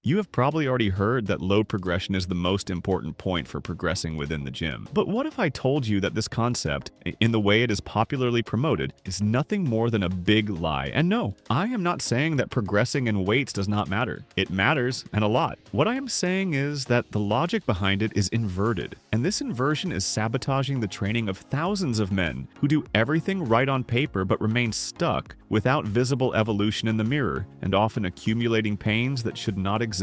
You have probably already heard that load progression is the most important point for progressing within the gym. But what if I told you that this concept, in the way it is popularly promoted, is nothing more than a big lie? And no, I am not saying that progressing in weights does not matter. It matters, and a lot. What I am saying is that the logic behind it is inverted, and this inversion is sabotaging the training of thousands of men who do everything right on paper but remain stuck without visible evolution in the mirror, and often accumulating pains that should not exist.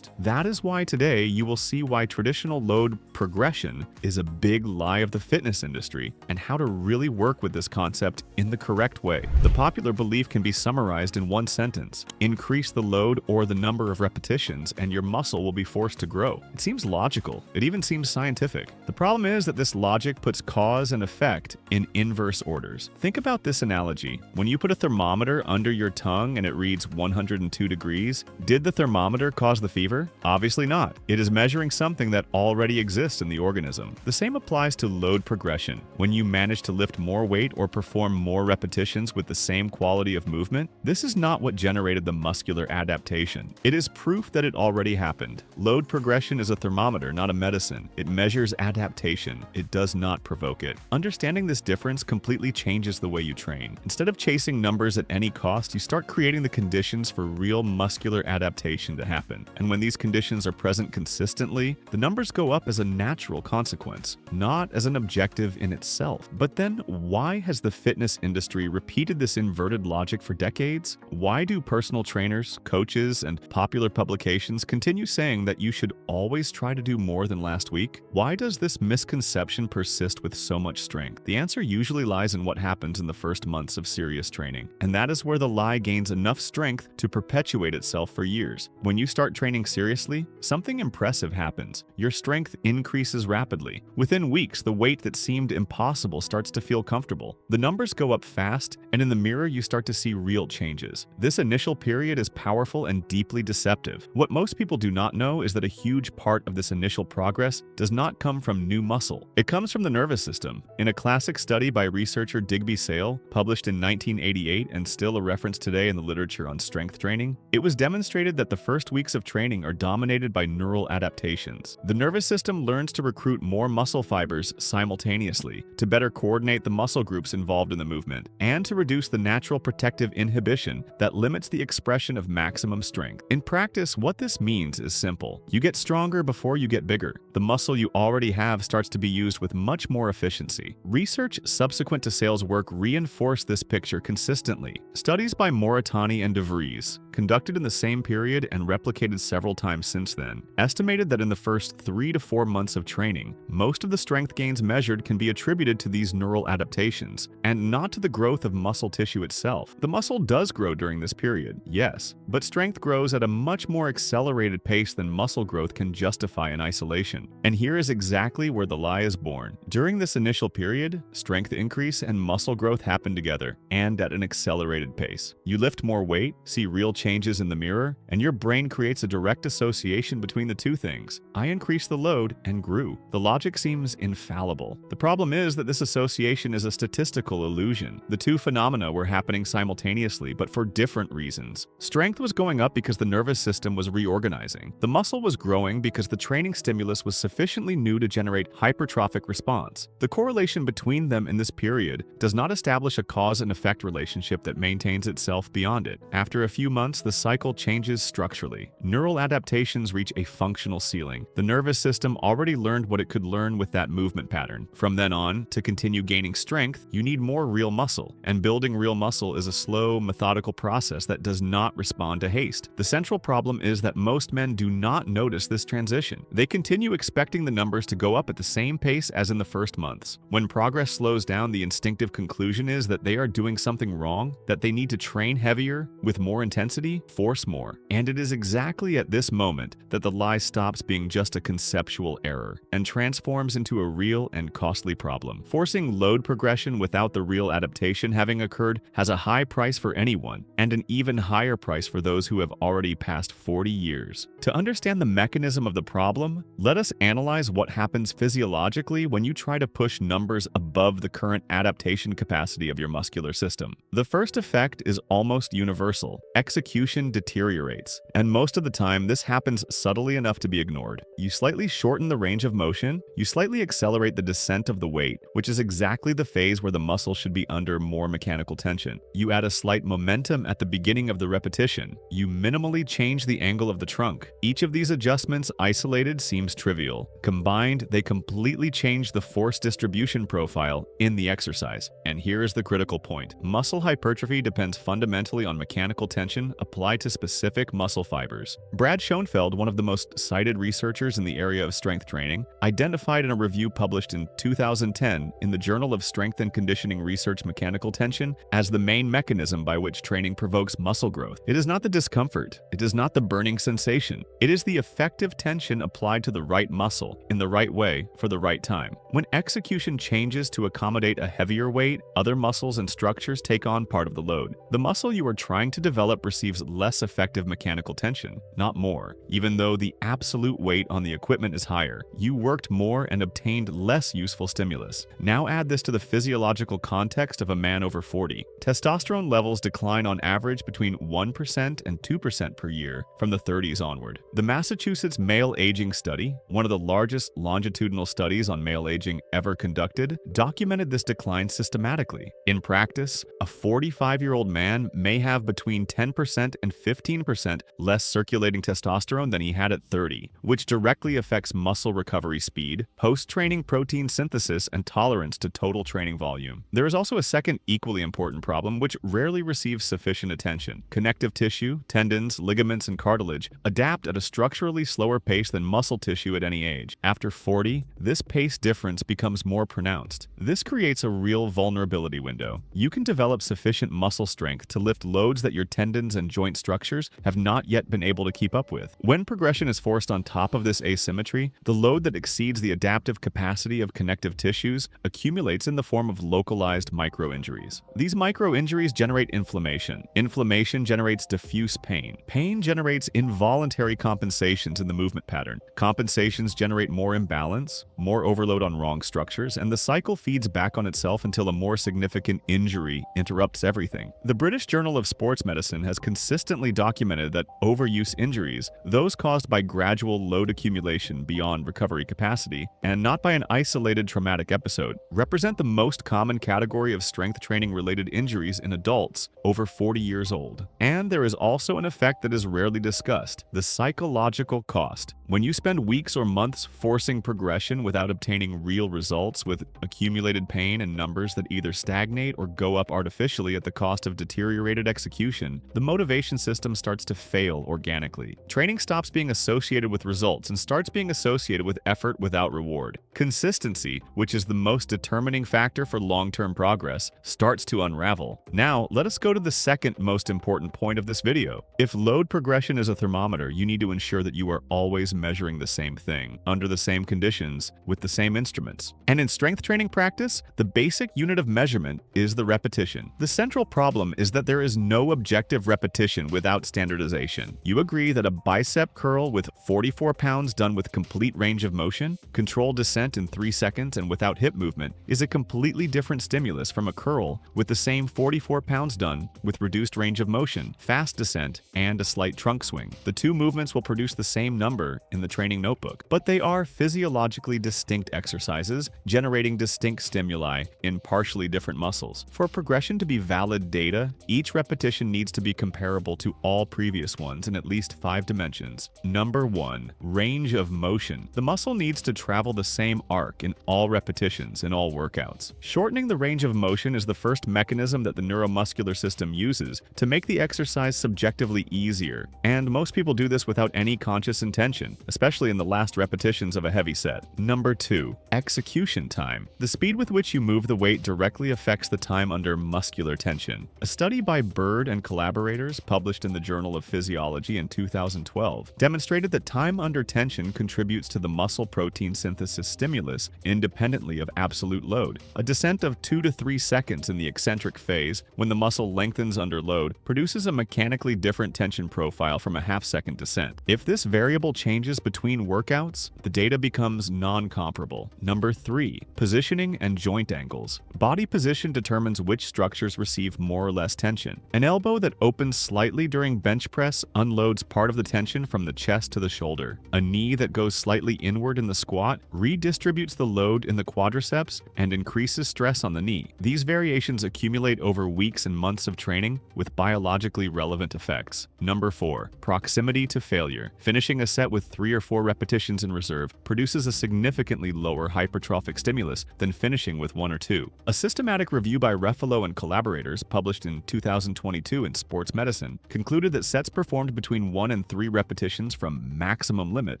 That is why today you will see why traditional load progression is a big lie of the fitness industry, and how to really work with this concept in the correct way. The popular belief can be summarized in one sentence: increase the load or the number of repetitions and your muscle will be forced to grow. It seems logical. It even seems scientific. The problem is that this logic puts cause and effect in inverse orders. Think about this analogy. When you put a thermometer under your tongue and it reads 102 degrees, did the thermometer cause the fever? Obviously not. It is measuring something that already exists in the organism. The same applies to load progression. When you manage to lift more weight or perform more repetitions with the same quality of movement, this is not what generated the muscular adaptation. It is proof that it already happened. Load progression is a thermometer, not a medicine. It measures adaptation. It does not provoke it. Understanding this difference completely changes the way you train. Instead of chasing numbers at any cost, you start creating the conditions for real muscular adaptation to happen. And when these conditions are present consistently, the numbers go up as a natural consequence, not as an objective in itself. But then, why has the fitness industry repeated this inverted logic for decades? Why do personal trainers, coaches, and popular publications continue saying that you should always try to do more than last week? Why does this misconception persist with so much strength? The answer usually lies in what happens in the first months of serious training, and that is where the lie gains enough strength to perpetuate itself for years. When you start training seriously, something impressive happens. Your strength increases rapidly. Within weeks, the weight that seemed impossible starts to feel comfortable. The numbers go up fast, and in the mirror you start to see real changes. This initial period is powerful and deeply deceptive. What most people do not know is that a huge part of this initial progress does not come from new muscle. It comes from the nervous system. In a classic study by researcher Digby Sale, published in 1988 and still a reference today in the literature on strength training, it was demonstrated that the first weeks of training are dominated by neural adaptations. The nervous system learns to recruit more muscle fibers simultaneously to better coordinate the muscle groups involved in the movement, and to reduce the natural protective inhibition that limits the expression of maximum strength. In practice, what this means is simple. You get stronger before you get bigger. The muscle you already have starts to be used with much more efficiency. Research subsequent to Sale's work reinforced this picture consistently. Studies by Moritani and DeVries, conducted in the same period and replicated several times since then, estimated that in the first 3 to 4 months of training, most of the strength gains measured can be attributed to these neural adaptations, and not to the growth of muscle tissue itself. The muscle does grow during this period, yes, but strength grows at a much more accelerated pace than muscle growth can justify in isolation. And here is exactly where the lie is born. During this initial period, strength increase and muscle growth happen together, and at an accelerated pace. You lift more weight, see real changes in the mirror, and your brain creates a direct association between the two things. I increased the load and grew. The logic seems infallible. The problem is that this association is a statistical illusion. The two phenomena were happening simultaneously, but for different reasons. Strength was going up because the nervous system was reorganizing. The muscle was growing because the training stimulus was sufficiently new to generate hypertrophic response. The correlation between them in this period does not establish a cause and effect relationship that maintains itself beyond it. After a few months, the cycle changes structurally. Neural adaptations reach a functional ceiling. The nervous system already learned what it could learn with that movement pattern. From then on, to continue gaining strength, you need more real muscle. And building real muscle is a slow, methodical process that does not respond to haste. The central problem is that most men do not notice this transition. They continue expecting the numbers to go up at the same pace as in the first months. When progress slows down, the instinctive conclusion is that they are doing something wrong, that they need to train heavier, with more intensity, force more. And it is exactly at this moment that the lie stops being just a conceptual error and transforms into a real and costly problem. Forcing load progression without the real adaptation having occurred has a high price for anyone, and an even higher price for those who have already passed 40 years. To understand the mechanism of the problem, let us analyze what happens physiologically when you try to push numbers above the current adaptation capacity of your muscular system. The first effect is almost universal. Execution deteriorates, and most of the time this happens subtly enough to be ignored. You slightly shorten the range of motion, you slightly accelerate the descent of the weight, which is exactly the phase where the muscle should be under more mechanical tension. You add a slight momentum at the beginning of the repetition. You minimally change the angle of the trunk. Each of these adjustments isolated seems trivial. Combined, they completely change the force distribution profile in the exercise. And here is the critical point. Muscle hypertrophy depends fundamentally on mechanical tension applied to specific muscle fibers. Brad Schoenfeld, one of the most cited researchers in the area of strength training, identified in a review published in 2010 in the Journal of Strength and Conditioning Research mechanical tension as the main mechanism by which training provokes muscle growth. It is not the discomfort, it is not the burning sensation, it is the effective tension applied to the right muscle in the right way for the right time. When execution changes to accommodate a heavier weight, other muscles and structures take on part of the load. The muscle you are trying to develop receives less effective mechanical tension, not more. Even though the absolute weight on the equipment is higher, you worked more and obtained less useful stimulus. Now add this to the physiological context of a man over 40. Testosterone levels decline on average between 1% and 2% per year from the 30s onward. The Massachusetts Male Aging Study, one of the largest longitudinal studies on male aging ever conducted, documented this decline systematically. In practice, a 45-year-old man may have between 10% and 15% less circulating testosterone than he had at 30, which directly affects muscle recovery speed, post-training protein synthesis, and tolerance to total training volume. There is also a second equally important problem which rarely receives sufficient attention. Connective tissue, tendons, ligaments, and cartilage adapt at a structurally slower pace than muscle tissue at any age. After 40, this pace difference becomes more pronounced. This creates a real vulnerability window. You can develop sufficient muscle strength to lift loads that your tendons and joint structures have not yet been able to keep up with. When progression is forced on top of this asymmetry, the load that exceeds the adaptive capacity of connective tissues accumulates in the form of localized micro-injuries. These micro-injuries generate inflammation. Inflammation generates diffuse pain. Pain generates involuntary compensations in the movement pattern. Compensations generate more imbalance, more overload on wrong structures, and the cycle feeds back on itself until a more significant injury interrupts everything. The British Journal of Sports Medicine has consistently documented that overuse injuries, those caused by gradual load accumulation beyond recovery capacity, and not by an isolated traumatic episode, represent the most common category of strength training-related injuries in adults over 40 years old. And there is also an effect that is rarely discussed: the psychological cost. When you spend weeks or months forcing progression without obtaining real results, with accumulated pain and numbers that either stagnate or go up artificially at the cost of deteriorated execution, the motivation system starts to fail organically. Training stops being associated with results and starts being associated with effort without reward. Consistency, which is the most determining factor for long-term progress, starts to unravel. Now, let us go to the second most important point of this video. If load progression is a thermometer, you need to ensure that you are always measuring the same thing, under the same conditions, with the same instruments. And in strength training practice, the basic unit of measurement is the repetition. The central problem is that there is no objective repetition without standardization. You agree that a bicep curl with 44 pounds done with complete range of motion, controlled descent in 3 seconds and without hip movement, is a completely different stimulus from a curl with the same 44 pounds done with reduced range of motion, fast descent, and a slight trunk swing. The two movements will produce the same number in the training notebook, but they are physiologically distinct exercises, generating distinct stimuli in partially different muscles. For progression to be valid data, each repetition needs to be comparable to all previous ones in at least 5 dimensions. Number 1. Range of motion. The muscle needs to travel the same arc in all repetitions in all workouts. Shortening the range of motion is the first mechanism that the neuromuscular system uses to make the exercise subjectively easier, and most people do this without any conscious intention, especially in the last repetitions of a heavy set. Number 2. Execution time. The speed with which you move the weight directly affects the time under muscular tension. A study by Bird and collaborators, published in the Journal of Physiology in 2012, demonstrated that time under tension contributes to the muscle protein synthesis stimulus independently of absolute load. A descent of 2 to 3 seconds in the eccentric phase, when the muscle lengthens under load, produces a mechanically different tension profile from a half-second descent. If this variable changes between workouts, the data becomes non-comparable. Number 3. Positioning and joint angles. Body position determines which structures receive more or less tension. An elbow that opens slightly during bench press unloads part of the tension from the chest to the shoulder. A knee that goes slightly inward in the squat redistributes the load in the quadriceps and increases stress on the knee. These variations accumulate over weeks and months of training with biologically relevant effects. Number 4. Proximity to failure. Finishing a set with 3 or 4 repetitions in reserve produces a significantly lower hypertrophic stimulus than finishing with 1 or 2. A systematic review by Refalo and collaborators, published in 2022 in Sports Medicine, concluded that sets performed between 1 and 3 repetitions from maximum limit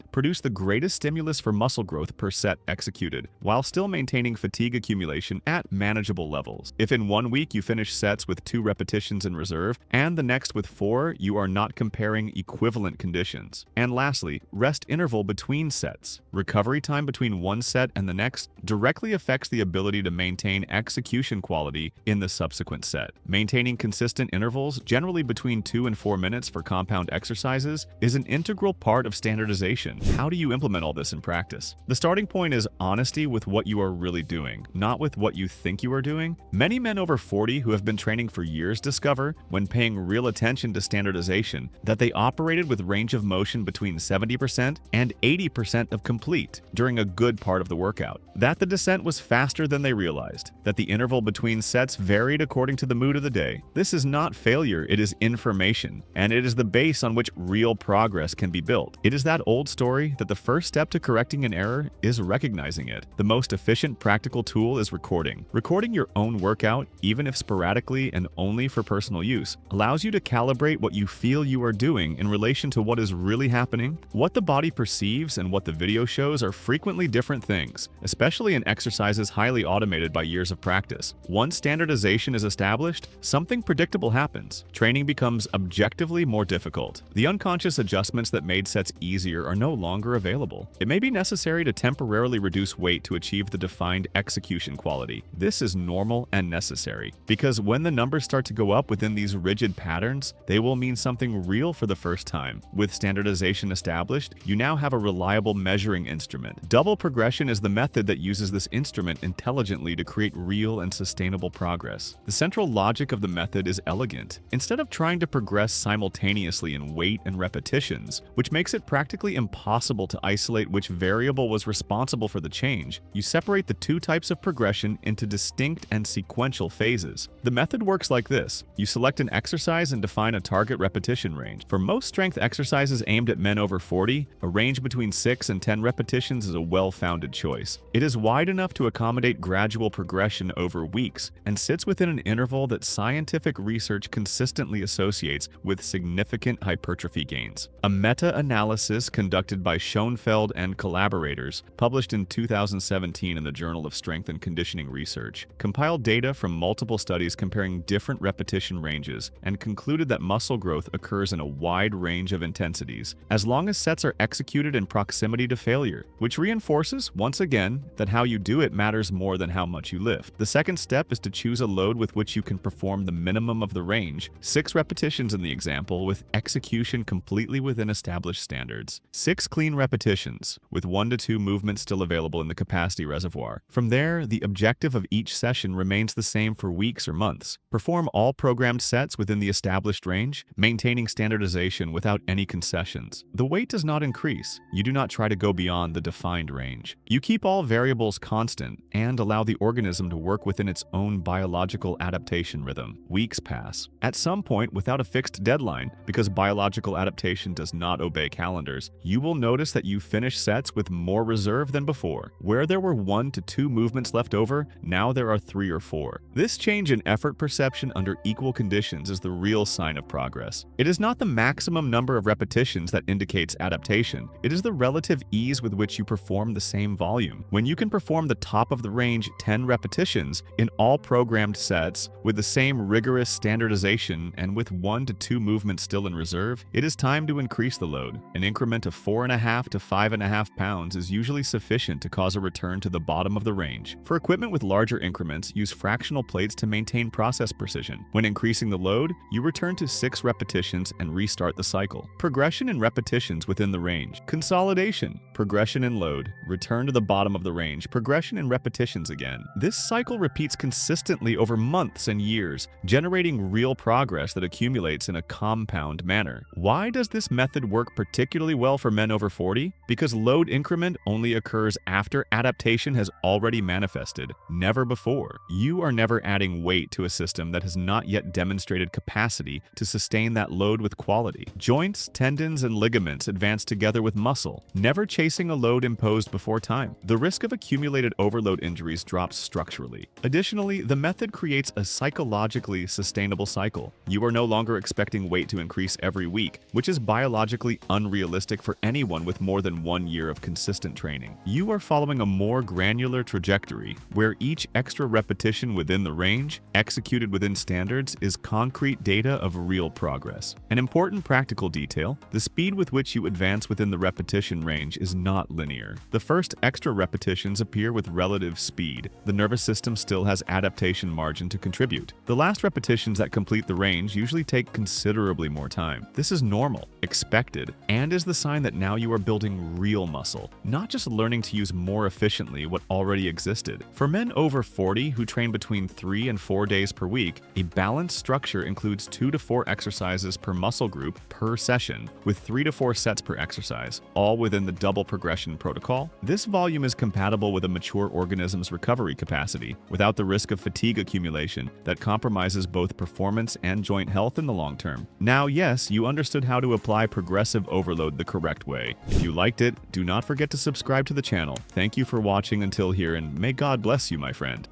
produce the greatest stimulus for muscle growth per set executed, while still maintaining fatigue accumulation at manageable levels. If in 1 week you finish sets with 2 repetitions in reserve and the next with 4, you are not comparing equivalent conditions. And lastly, rest interval between sets. Recovery time between one set and the next directly affects the ability to maintain execution quality in the subsequent set. Maintaining consistent intervals, generally between 2 and 4 minutes for compound exercises, is an integral part of standardization. How do you implement all this in practice? The starting point is honesty with what you are really doing, not with what you think you are doing. Many men over 40 who have been training for years discover, when paying real attention to standardization, that they operated with range of motion between 70% and 80% of complete during a good part of the workout. That the descent was faster than they realized. That the interval between sets varied according to the mood of the day. This is not failure, it is information, and it is the base on which real progress can be built. It is that old story that the first step to correcting an error is recognizing it. The most efficient practical tool is recording. Recording your own workout, even if sporadically and only for personal use, allows you to calibrate what you feel you are doing in relation to what is really happening. What the body perceives and what the video shows are frequently different things, especially in exercises highly automated by years of practice. Once standardization is established, something predictable happens. Training becomes objectively more difficult. The unconscious adjustments that made sets easier are no longer available. It may be necessary to temporarily reduce weight to achieve the defined execution quality. This is normal and necessary, because when the numbers start to go up within these rigid patterns, they will mean something real for the first time. With standardization established, you now have a reliable measuring instrument. Double progression is the method that uses this instrument intelligently to create real and sustainable progress. The central logic of the method is elegant. Instead of trying to progress simultaneously in weight and repetitions, which makes it practically impossible to isolate which variable was responsible for the change, you separate the two types of progression into distinct and sequential phases. The method works like this. You select an exercise and define a target repetition range. For most strength exercises aimed at men over 40, a range between 6 and 10 repetitions is a well-founded choice. It is wide enough to accommodate gradual progression over weeks and sits within an interval that scientific research consistently associates with significant hypertrophy gains. A meta-analysis conducted by Schoenfeld and collaborators, published in 2017 in the Journal of Strength and Conditioning Research, compiled data from multiple studies comparing different repetition ranges and concluded that muscle growth occurs in a wide range of intensities, as long as sets are executed in proximity to failure, which reinforces, once again, that how you do it matters more than how much you lift. The second step is to choose a load with which you can perform the minimum of the range, 6 repetitions in the example, with execution completely within established standards. 6 clean repetitions, with 1 to 2 movements still available in the capacity reservoir. From there, the objective of each session remains the same for weeks or months. Perform all programmed sets within the established range, maintaining standardization without any concessions. The weight does not increase. You do not try to go beyond the defined range. You keep all variables constant and allow the organism to work within its own biological adaptation rhythm. Weeks pass. At some point, without a fixed deadline, because biological adaptation does not obey calendars, you will notice that you finish sets with more reserve than before. Where there were 1 to 2 movements left over, now there are 3 or 4. This change in effort perception under equal conditions is the real sign of progress. It is not the maximum number of repetitions that indicates adaptation. It is the relative ease with which you perform the same volume. When you can perform the top of the range 10 repetitions in all programmed sets with the same rigorous standardization and with 1 to 2 movements still in reserve, it is time to increase the load. An increment of 4.5 to 5.5 pounds is usually sufficient to cause a return to the bottom of the range. For equipment with larger increments, use fractional plates to maintain process precision. When increasing the load, you return to 6 repetitions and restart the cycle. Progression in repetitions within the range. Consolidation. Progression in load. Return to the bottom of the range. Progression in repetitions again. This cycle repeats consistently over months months and years, generating real progress that accumulates in a compound manner. Why does this method work particularly well for men over 40? Because load increment only occurs after adaptation has already manifested, never before. You are never adding weight to a system that has not yet demonstrated capacity to sustain that load with quality. Joints, tendons, and ligaments advance together with muscle, never chasing a load imposed before time. The risk of accumulated overload injuries drops structurally. Additionally, the method creates a psychologically sustainable cycle. You are no longer expecting weight to increase every week, which is biologically unrealistic for anyone with more than 1 year of consistent training. You are following a more granular trajectory, where each extra repetition within the range, executed within standards, is concrete data of real progress. An important practical detail: the speed with which you advance within the repetition range is not linear. The first extra repetitions appear with relative speed. The nervous system still has adaptation margin to contribute. The last repetitions that complete the range usually take considerably more time. This is normal, expected, and is the sign that now you are building real muscle, not just learning to use more efficiently what already existed. For men over 40 who train between 3 and 4 days per week, a balanced structure includes 2 to 4 exercises per muscle group per session, with 3 to 4 sets per exercise, all within the double progression protocol. This volume is compatible with a mature organism's recovery capacity, without the risk of fatigue accumulation that compromises both performance and joint health in the long term. Now, yes, you understood how to apply progressive overload the correct way. If you liked it, do not forget to subscribe to the channel. Thank you for watching until here, and may God bless you, my friend.